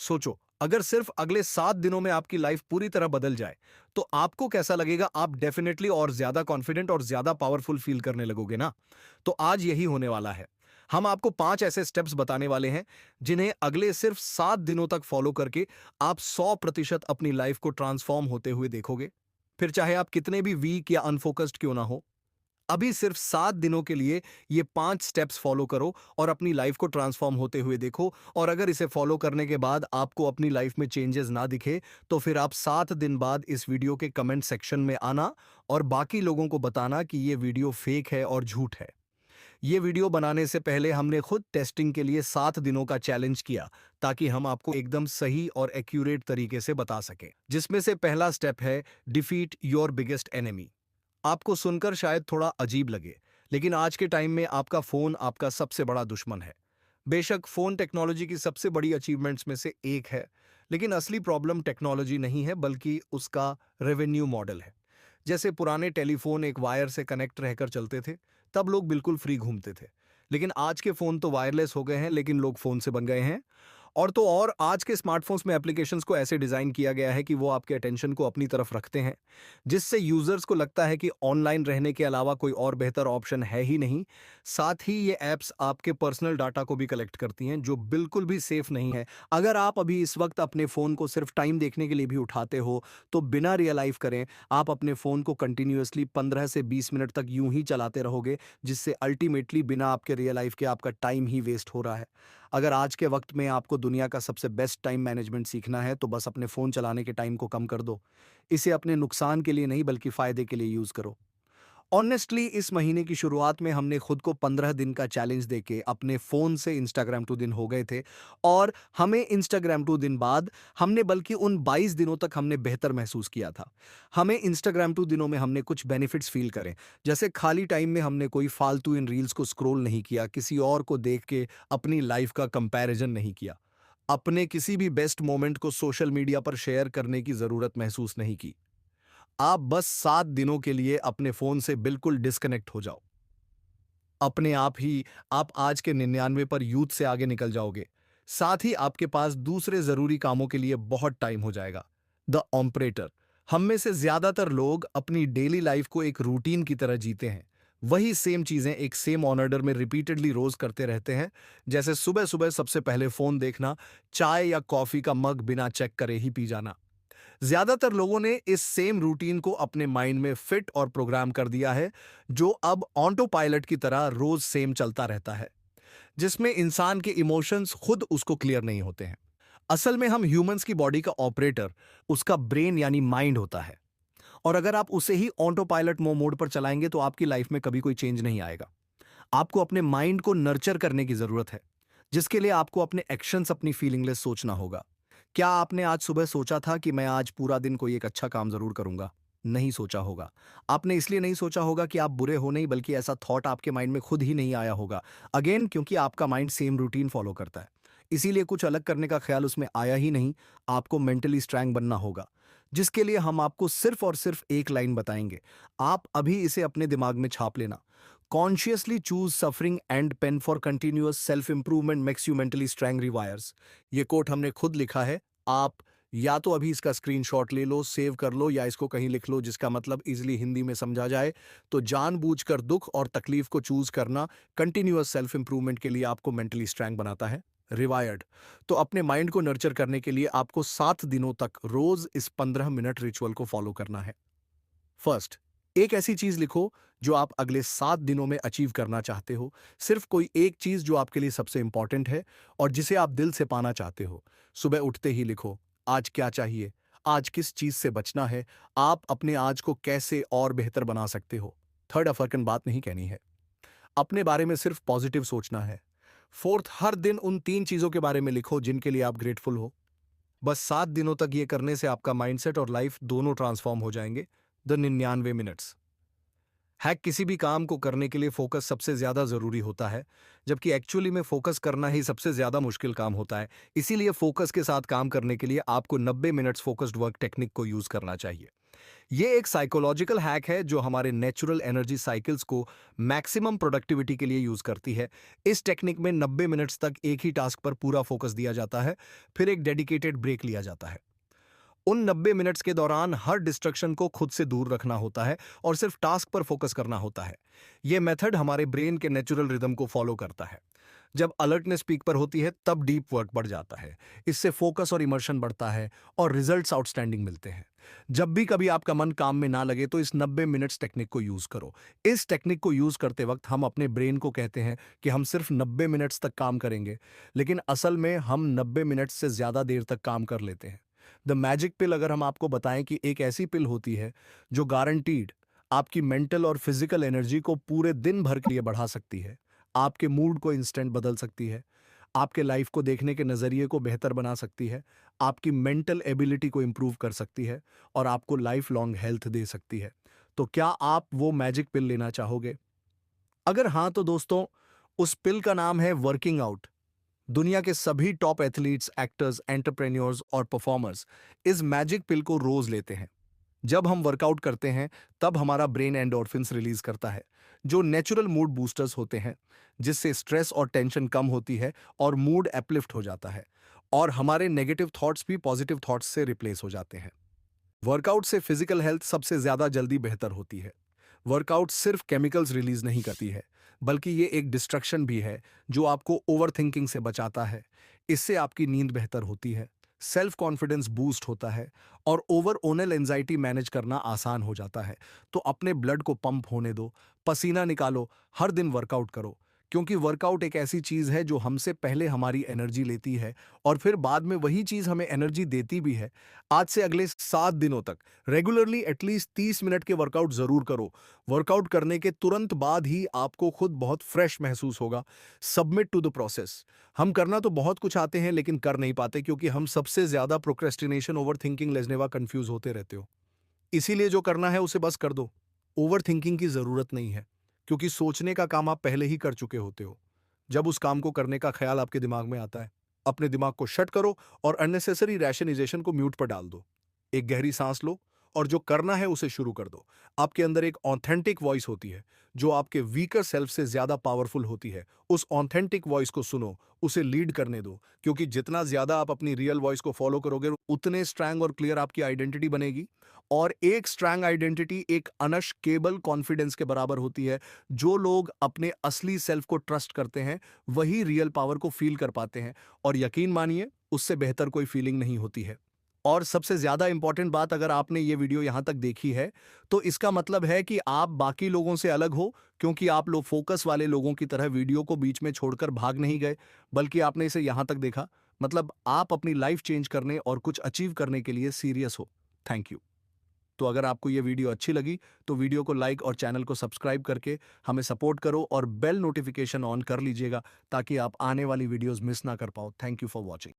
सोचो, अगर सिर्फ अगले 7 दिनों में आपकी लाइफ पूरी तरह बदल जाए, तो आपको कैसा लगेगा? आप डेफिनेटली और ज्यादा कॉन्फिडेंट और ज्यादा पावरफुल फील करने लगोगे ना? तो आज यही होने वाला है। हम आपको 5 ऐसे स्टेप्स बताने वाले हैं, जिन्हें अगले सिर्फ 7 दिनों तक फॉलो करके आप 100% अपनी लाइफ को ट्रांसफॉर्म होते हुए देखोगे। फिर चाहे आप कितने भी वीक या अनफोकस्ड क्यों ना हो, अभी सिर्फ 7 दिनों के लिए ये 5 स्टेप्स फॉलो करो और अपनी लाइफ को ट्रांसफॉर्म होते हुए देखो। और अगर इसे फॉलो करने के बाद आपको अपनी लाइफ में चेंजेस ना दिखे, तो फिर आप 7 दिन बाद इस वीडियो के कमेंट सेक्शन में आना और बाकी लोगों को बताना कि ये वीडियो फेक है और झूठ है। ये वीडियो बनाने से पहले हमने खुद टेस्टिंग के लिए 7 दिनों का चैलेंज किया, ताकि हम आपको एकदम सही और एक्यूरेट तरीके से बता सकें। जिसमें से पहला स्टेप है डिफीट योर बिगेस्ट एनिमी। आपको सुनकर शायद थोड़ा अजीब लगे, लेकिन आज के टाइम में आपका फोन आपका सबसे बड़ा दुश्मन है। बेशक फोन टेक्नोलॉजी की सबसे बड़ी अचीवमेंट्स में से एक है, लेकिन असली प्रॉब्लम टेक्नोलॉजी नहीं है, बल्कि उसका रेवेन्यू मॉडल है। जैसे पुराने टेलीफोन एक वायर से कनेक्ट रहकर चलते थे, तब लोग बिल्कुल फ्री घूमते थे। लेकिन आज के फोन तो वायरलेस हो गए हैं, लेकिन लोग फोन से बन गए हैं। और तो और आज के स्मार्टफ़ोन्स में एप्लीकेशंस को ऐसे डिज़ाइन किया गया है कि वो आपके अटेंशन को अपनी तरफ रखते हैं, जिससे यूज़र्स को लगता है कि ऑनलाइन रहने के अलावा कोई और बेहतर ऑप्शन है ही नहीं। साथ ही ये ऐप्स आपके पर्सनल डाटा को भी कलेक्ट करती हैं, जो बिल्कुल भी सेफ़ नहीं है। अगर आप अभी इस वक्त अपने फ़ोन को सिर्फ टाइम देखने के लिए भी उठाते हो, तो बिना रियलाइज़ करें, आप अपने फ़ोन को कंटिन्यूअसली 15 से 20 मिनट तक यूँ ही चलाते रहोगे, जिससे अल्टीमेटली बिना आपके रियलाइज़ के आपका टाइम ही वेस्ट हो रहा है। अगर आज के वक्त में आपको दुनिया का सबसे बेस्ट टाइम मैनेजमेंट सीखना है, तो बस अपने फ़ोन चलाने के टाइम को कम कर दो। इसे अपने नुकसान के लिए नहीं, बल्कि फ़ायदे के लिए यूज़ करो। ऑनेस्टली इस महीने की शुरुआत में हमने खुद को 15 दिन का चैलेंज देके अपने फ़ोन से इंस्टाग्राम टू दिन हो गए थे, और हमें इंस्टाग्राम टू दिन बाद हमने बल्कि उन 22 दिनों तक हमने बेहतर महसूस किया था। हमें इंस्टाग्राम टू दिनों में हमने कुछ बेनिफिट्स फ़ील करें, जैसे खाली टाइम में हमने कोई फालतू इन रील्स को स्क्रॉल नहीं किया, किसी और को देख के अपनी लाइफ़ का कंपैरिज़न नहीं किया, अपने किसी भी बेस्ट मोमेंट को सोशल मीडिया पर शेयर करने की ज़रूरत महसूस नहीं की। आप बस 7 दिनों के लिए अपने फ़ोन से बिल्कुल डिस्कनेक्ट हो जाओ। अपने आप ही आप आज के 99 पर यूथ से आगे निकल जाओगे। साथ ही आपके पास दूसरे ज़रूरी कामों के लिए बहुत टाइम हो जाएगा। The operator. हम में से ज़्यादातर लोग अपनी डेली लाइफ को एक रूटीन की तरह जीते हैं। वही सेम चीज़ें एक सेम ऑर्डर में रिपीटेडली रोज़ करते रहते हैं। जैसे सुबह-सुबह सबसे पहले फ़ोन देखना, चाय या कॉफ़ी का मग बिना चेक करे ही पी जाना। ज्यादातर लोगों ने इस सेम रूटीन को अपने माइंड में फिट और प्रोग्राम कर दिया है, जो अब ऑटो पायलट की तरह रोज सेम चलता रहता है, जिसमें इंसान के इमोशंस खुद उसको क्लियर नहीं होते हैं। असल में हम ह्यूमंस की बॉडी का ऑपरेटर उसका ब्रेन यानी माइंड होता है, और अगर आप उसे ही ऑटो पायलट मोड पर चलाएंगे, तो आपकी लाइफ में कभी कोई चेंज नहीं आएगा। आपको अपने माइंड को नर्चर करने की जरूरत है, जिसके लिए आपको अपने एक्शंस अपनी फीलिंगलेस सोचना होगा। क्या आपने आज सुबह सोचा था कि मैं आज पूरा दिन कोई एक अच्छा काम जरूर करूंगा? नहीं सोचा होगा। आपने इसलिए नहीं सोचा होगा कि आप बुरे हो नहीं, बल्कि ऐसा थॉट आपके माइंड में खुद ही नहीं आया होगा। अगेन, क्योंकि आपका माइंड सेम रूटीन फॉलो करता है, इसीलिए कुछ अलग करने का ख्याल उसमें आया ही नहीं। आपको मेंटली स्ट्रांग बनना होगा, जिसके लिए हम आपको सिर्फ और सिर्फ एक लाइन बताएंगे। आप अभी इसे अपने दिमाग में छाप लेना। Consciously choose suffering and pain for continuous self improvement makes you mentally strong rewires. ये कोट हमने खुद लिखा है। आप या तो अभी इसका स्क्रीनशॉट ले लो, सेव कर लो, या इसको कहीं लिख लो, जिसका मतलब इजीली हिंदी में समझा जाए। तो जानबूझकर दुख और तकलीफ को चूज करना कंटिन्यूअस सेल्फ इंप्रूवमेंट के लिए आपको मेंटली स्ट्रांग बनाता है। रिवायर्ड। तो अपने माइंड को नर्चर करने के लिए आपको 7 दिनों तक रोज इस 15 मिनट रिचुअल को फॉलो करना है। फर्स्ट, एक ऐसी चीज लिखो जो आप अगले 7 दिनों में अचीव करना चाहते हो। सिर्फ कोई एक चीज जो आपके लिए सबसे इंपॉर्टेंट है और जिसे आप दिल से पाना चाहते हो। सुबह उठते ही लिखो, आज क्या चाहिए, आज किस चीज से बचना है, आप अपने आज को कैसे और बेहतर बना सकते हो। थर्ड, अफरकन बात नहीं कहनी है, अपने बारे में सिर्फ पॉजिटिव सोचना है। फोर्थ, हर दिन उन 3 चीजों के बारे में लिखो जिनके लिए आप ग्रेटफुल हो। बस 7 दिनों तक ये करने से आपका माइंडसेट और लाइफ दोनों ट्रांसफॉर्म हो जाएंगे। The 99 minutes. हैक किसी भी काम को करने के लिए फोकस सबसे ज्यादा जरूरी होता है, जबकि एक्चुअली में फोकस करना ही सबसे ज्यादा मुश्किल काम होता है। इसीलिए फोकस के साथ काम करने के लिए आपको 90 मिनट्स फोकस्ड वर्क टेक्निक को यूज करना चाहिए। ये एक साइकोलॉजिकल हैक है जो हमारे नेचुरल एनर्जी साइकिल्स को मैक्सिमम प्रोडक्टिविटी के लिए यूज करती है। इस टेक्निक में 90 मिनट्स तक एक ही टास्क पर पूरा फोकस दिया जाता है, फिर एक डेडिकेटेड ब्रेक लिया जाता है। उन 90 मिनट्स के दौरान हर डिस्ट्रक्शन को खुद से दूर रखना होता है और सिर्फ टास्क पर फोकस करना होता है। यह मेथड हमारे ब्रेन के नेचुरल रिदम को फॉलो करता है। जब अलर्टनेस पीक पर होती है तब डीप वर्क बढ़ जाता है। इससे फोकस और इमर्शन बढ़ता है और रिजल्ट्स आउटस्टैंडिंग मिलते हैं। जब भी कभी आपका मन काम में ना लगे तो इस 90 मिनट्स टेक्निक को यूज करो। इस टेक्निक को यूज करते वक्त हम अपने ब्रेन को कहते हैं कि हम सिर्फ 90 मिनट्स तक काम करेंगे, लेकिन असल में हम 90 मिनट्स से ज्यादा देर तक काम कर लेते हैं। द मैजिक पिल अगर हम आपको बताएं कि एक ऐसी पिल होती है जो गारंटीड आपकी मेंटल और फिजिकल एनर्जी को पूरे दिन भर के लिए बढ़ा सकती है, आपके मूड को इंस्टेंट बदल सकती है, आपके लाइफ को देखने के नज़रिए को बेहतर बना सकती है, आपकी मेंटल एबिलिटी को इंप्रूव कर सकती है और आपको लाइफ लॉन्ग हेल्थ दे सकती है, तो क्या आप वो मैजिक पिल लेना चाहोगे? अगर हाँ तो दोस्तों, उस पिल का नाम है वर्किंग आउट। दुनिया के सभी टॉप एथलीट्स, एक्टर्स, एंटरप्रेन्योर्स और परफॉर्मर्स इस मैजिक पिल को रोज लेते हैं। जब हम वर्कआउट करते हैं तब हमारा ब्रेन एंडोर्फिन्स रिलीज करता है, जो नेचुरल मूड बूस्टर्स होते हैं, जिससे स्ट्रेस और टेंशन कम होती है और मूड अपलिफ्ट हो जाता है और हमारे नेगेटिव थॉट्स भी पॉजिटिव थॉट्स से रिप्लेस हो जाते हैं। वर्कआउट से फिजिकल हेल्थ सबसे ज्यादा जल्दी बेहतर होती है। वर्कआउट सिर्फ केमिकल्स रिलीज नहीं करती है, बल्कि ये एक डिस्ट्रक्शन भी है जो आपको ओवरथिंकिंग से बचाता है। इससे आपकी नींद बेहतर होती है, सेल्फ कॉन्फिडेंस बूस्ट होता है और ओवरऑल एंजाइटी मैनेज करना आसान हो जाता है। तो अपने ब्लड को पंप होने दो, पसीना निकालो, हर दिन वर्कआउट करो, क्योंकि वर्कआउट एक ऐसी चीज है जो हमसे पहले हमारी एनर्जी लेती है और फिर बाद में वही चीज हमें एनर्जी देती भी है। आज से अगले 7 दिनों तक रेगुलरली एटलीस्ट 30 मिनट के वर्कआउट जरूर करो। वर्कआउट करने के तुरंत बाद ही आपको खुद बहुत फ्रेश महसूस होगा। Submit to the process. हम करना तो बहुत कुछ आते हैं लेकिन कर नहीं पाते, क्योंकि हम सबसे ज्यादा procrastination, over thinking, Lezhneva confuse होते रहते हो। इसीलिए जो करना है उसे बस कर दो। ओवर थिंकिंग की जरूरत नहीं है, क्योंकि सोचने का काम आप पहले ही कर चुके होते हो। जब उस काम को करने का ख्याल आपके दिमाग में आता है, अपने दिमाग को शट करो और अननेसेसरी रैशनाइजेशन को म्यूट पर डाल दो। एक गहरी सांस लो और जो करना है उसे शुरू कर दो। आपके अंदर एक ऑथेंटिक वॉइस होती है जो आपके वीकर सेल्फ से ज्यादा पावरफुल होती है। उस ऑथेंटिक वॉइस को सुनो, उसे लीड करने दो, क्योंकि जितना ज्यादा आप अपनी रियल वॉइस को फॉलो करोगे उतने स्ट्रांग और क्लियर आपकी आइडेंटिटी बनेगी। और एक स्ट्रांग आइडेंटिटी एक अनशकेबल कॉन्फिडेंस के बराबर होती है। जो लोग अपने असली सेल्फ को ट्रस्ट करते हैं वही रियल पावर को फील कर पाते हैं, और यकीन मानिए उससे बेहतर कोई फीलिंग नहीं होती है। और सबसे ज्यादा इंपॉर्टेंट बात, अगर आपने ये वीडियो यहां तक देखी है तो इसका मतलब है कि आप बाकी लोगों से अलग हो, क्योंकि आप लोग फोकस वाले लोगों की तरह वीडियो को बीच में छोड़कर भाग नहीं गए, बल्कि आपने इसे यहां तक देखा। मतलब आप अपनी लाइफ चेंज करने और कुछ अचीव करने के लिए सीरियस हो। Thank you. तो अगर आपको ये वीडियो अच्छी लगी तो वीडियो को लाइक और चैनल को सब्सक्राइब करके हमें सपोर्ट करो और बेल नोटिफिकेशन ऑन कर लीजिएगा, ताकि आप आने वाली वीडियोस मिस ना कर पाओ। Thank you for watching.